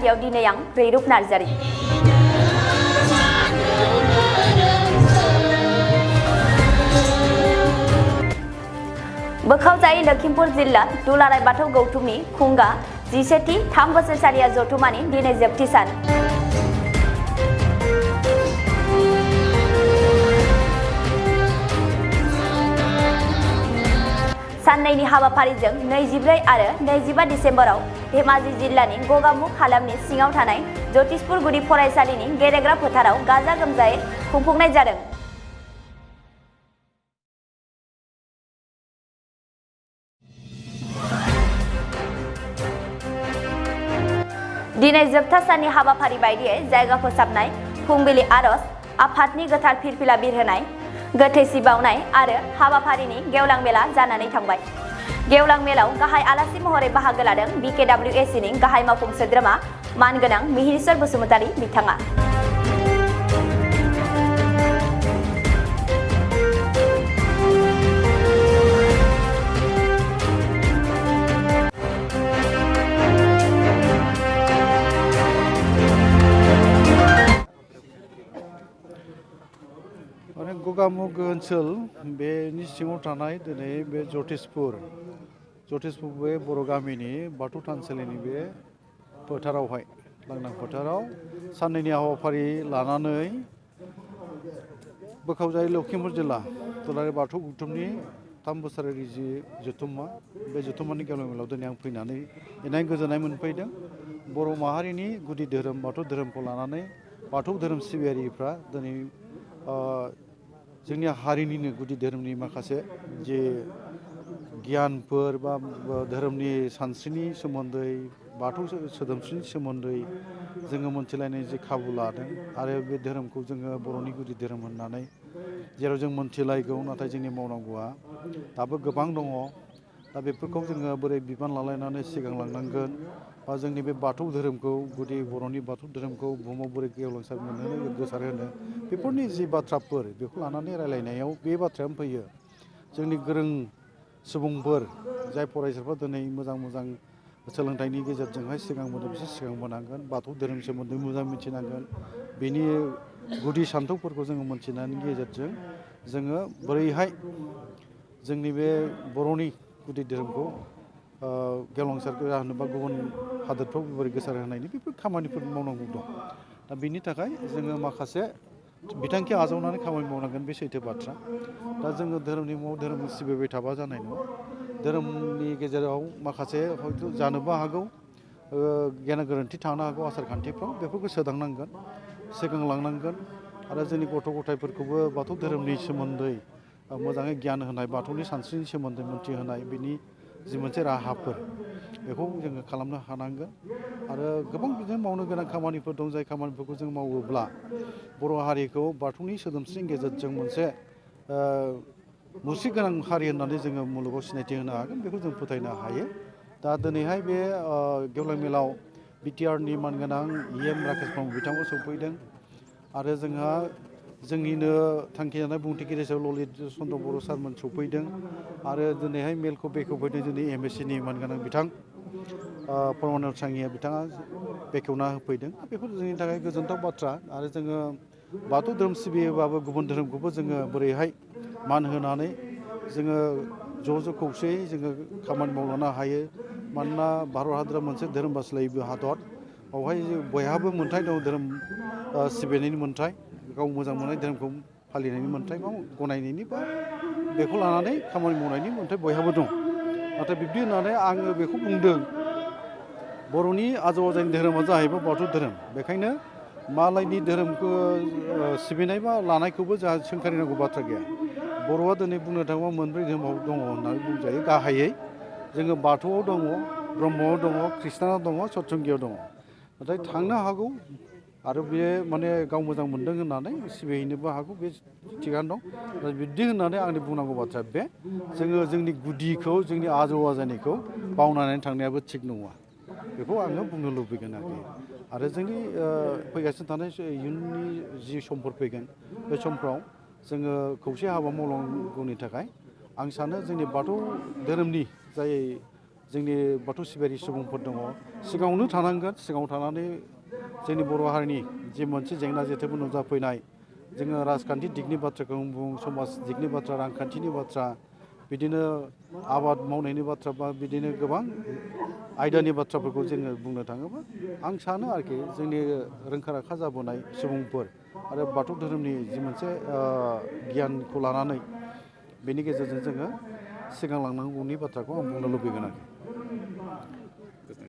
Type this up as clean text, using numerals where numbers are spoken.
खान्थियाव दिनै आं रैरुप नार्जारि। बोखावजायै लखिमपुर जिल्ला दुलाराय बाथौ गौथुमनि खुंगा 11थि 3 बोसोरसालिया जथुमानि दिनै जोबथि सान। साननैनि हाबाफारिजों 24 आरो 25 डिसेम्बराव धेमाजि जिल्लानि गगामुख हालामनि सिङाव थानाय ज्योतिषपुर गुदि फरायसालिनि गेलेग्रा फोथाराव गाजा गोमजायै खुंफुंनाय जादों। दिनै जोबथा साननि हाबाफारि बायदियै जायगा फोसाबनाय, फुंबिलि आरज, आफादनि गोथार फिरफिला बिरहोनाय, गोथैसि बावनाय आरो हाबाफारिनि गेवलां मेला जानानै थांबाय। गेवलां मेलाव गाहाय आलासि महरै बाहागो लादों BKWACनि गाहाय मावफुं सोद्रोमा मानगोनां मिहिरचर बसुमतारी बिथाङा। गगामुख ओनसोल बेनि सिङाव थानाय दिनै बे ज्योतिषपुर बे बर' गामिनि बाथौ थानसालिनि बे फोथारावहाय लांदां फोथाराव साननैनि हाबाफारि लानानै बोखावजायै लखिमपुर जिल्ला दुलाराय बाथौ गौथुमनि 3 बोसोरारि जि जथुम्मा बे जथुम्मानि गेवलां मेलाव दिनै आं फैनानै इनाय गोजोननाय मोनफैदों। बर' माहारिनि गुदि धोरोम बाथौ धोरोमखौ लानानै बाथौ धोरोम सिबियारिफ्रा दिनै जोंनि हारिनिनो गुदि धोरोमनि माखासे जे गियानफोर बा धोरोमनि सानस्रिनि सोमोन्दै बाथौ सोदोमस्रिनि सोमोन्दै जोङो मोनथिलायनाय जे खाबु लादों आरो बे धोरोमखौ जोङो बर'नि गुदि धोरोम होननानै जेराव जों मोनथिलायगौ, नाथाय जोंनि मावनांगौआ दाबो गोबां दङ। दा बेफोरखौ जोङो बोरै बिबान लालायनानै सिगांलांनांगोन बा जोंनि बे बाथौ धोरोमखौ गुदि बर'नि बाथौ धोरोमखौ बुहुमाव बोरै गेवलांसार मोनहोनो गोसार होनो बेफोरनि जि बाथ्राफोर बेखौ लानानै रायलायनायाव बे बाथ्रायानो फैयो। जोंनि गोरों सुबुंफोर जाय फरायसाफ्रा दिनै मोजां सोलोंथाइनि गेजेरजोंहाय सिगांबोदों बिसोर सिगांबोनांगोन, बाथौ धोरोम सोमोन्दै मोजां मिथिनांगोन, बेनि गुदि सान्थौफोरखौ जोङो मोनथिनायनि गेजेरजों जोङो बोरैहाय जोंनि बे बर'नि गुदि धोरोमखौ गेवलांसार जाहोनो बा गुबुन हादोरफ्राव बोरै गोसार होनायनि बेफोर खामानिफोर मावनांगौ दं। दा बेनि थाखाय जोङो माखासे बिथांखि आजावनानै खामानि मावनांगोन, बे सैथो बाथ्रा। दा जोङो धोरोमनि मुङाव धोरोम सिबिबाय थाबा जानाय नङा। धोरोमनि गेजेराव माखासे हयथ' जानोबो हागौ गेना गोरोन्थि थानो हागौ आसार खान्थिफ्राव, बेफोरखौ सोदांनांगोन, सिगांलांनांगोन आरो जोंनि गथ' गथायफोरखौबो बाथौ धोरोमनि सोमोन्दै मोजाङै गियान होनाय, बाथौनि सानस्रिनि सोमोन्दै मोनथिहोनाय, बिनि जि मोनसे राहाफोर बेखौ जोङो खालामनो हानांगोन। आरो गोबां बिदिनो मावनो गोनां खामानिफोर दं, जाय खामानिफोरखौ जों मावोब्ला बर' हारिखौ बाथौनि सोदोमस्रिनि गेजेरजों मोनसे मुस्रि गोनां हारि होननानै जोङो मुलुगाव सिनायथि होनो हागोन, बेखौ जों फोथायनो हायो। दा दिनैहाय बे गेवलां मेलाव बिटिआरनि मानगोनां EM राकेश ब्रह्म बिथांखौ सौफैदों आरो जोंहा जोंनिनो थांखि जानाय बुंथिगिरि हिसाबै ललित चन्द्र बर' सारमोन सौफैदों आरो दिनैहाय मेलखौ बेखेवफैदों जोंनि MSc नि मानगोनां बिथां परमानन्द सांगिया बिथाङा बेखेवना होफैदों। बेफोर जोंनि थाखाय गोजोनथाव बाथ्रा। आरो जोङो बाथौ धोरोम सिबियोबाबो गुबुन धोरोमखौबो जोङो बोरैहाय मान होनानै जोङो ज' खौसेयै जोङो खामानि मावलांनो हायो। मानोना भारत हादरा मोनसे धोरोम बासिलायै हादर, बावहाय बयहाबो मोन्थाय दं, धोरोम सिबिनायनि मोन्थाय, गाव मोजां मोननाय धोरोमखौ फालिनायनि मोन्थाय बा गनायनायनि बा बेखौ लानानै खामानि मावनायनि मोन्थाय बयहाबो दं। नाथाय बिब्दि होननानै आङो बेखौ बुंदों, बर'नि आजौ आजैनि धोरोमा जाहैबाय बाथौ धोरोम। बेखायनो मालायनि धोरोमखौ सिबिनाय बा लानायखौबो जोंहा सोंखारिनांगौ बाथ्रा गैया। बर'आ दिनै बुंनो थाङोबा मोनब्रै धोरोमाव दङ होननानै बुंजायो। गाहायै जोङो बाथौआव दङ, ब्रह्मआव दङ, खृष्टानाव दङ, सतसंगियाव दङ। नाथाय थांनो हागौ आरो बे माने गाव मोजां मोनदों होननानै सिबिहैनोबो हागौ, बे थिगानो दं। बिब्दि होननानै आंनि बुंनांगौ बाथ्राया बे, जोङो जोंनि गुदिखौ, जोंनि आजौ आजैनिखौ बावनानै थांनायाबो थिग नङा, बेखौ आङो बुंनो लुबैगोन आरो जोंनि फैगासिनो थानाय इयुननि जि समफोर फैगोन, बे समफ्राव जोङो खौसे हाबा मावलांनांगौनि थाखाय आं सानो जोंनि बाथौ धोरोमनि जाय जोंनि बाथौ सिबियारि सुबुंफोर दङ सिगाङावनो थानांगोन सिगाङाव थानानै जोंनि बर' हारिनि जि मोनसे जेंना जेथोफोर नुजाफैनाय जोङो राजखान्थि दिगनि बाथ्राखौ बुं समाज दिगनि बाथ्रा रांखान्थिनि बाथ्रा बिदिनो आबाद मावनायनि बाथ्रा बा बिदिनो गोबां आयदानि बाथ्राफोरखौ जोङो बुंनो थाङोबा आं सानो आरोखि जोंनि रोंखा राखा जाबोनाय सुबुंफोर आरो बाथौ धोरोमनि जि मोनसे गियानखौ लानानै बेनि गेजेरजों जोङो सिगां लांनांगौनि बाथ्राखौ आं बुंनो लुबैगोन आरोखि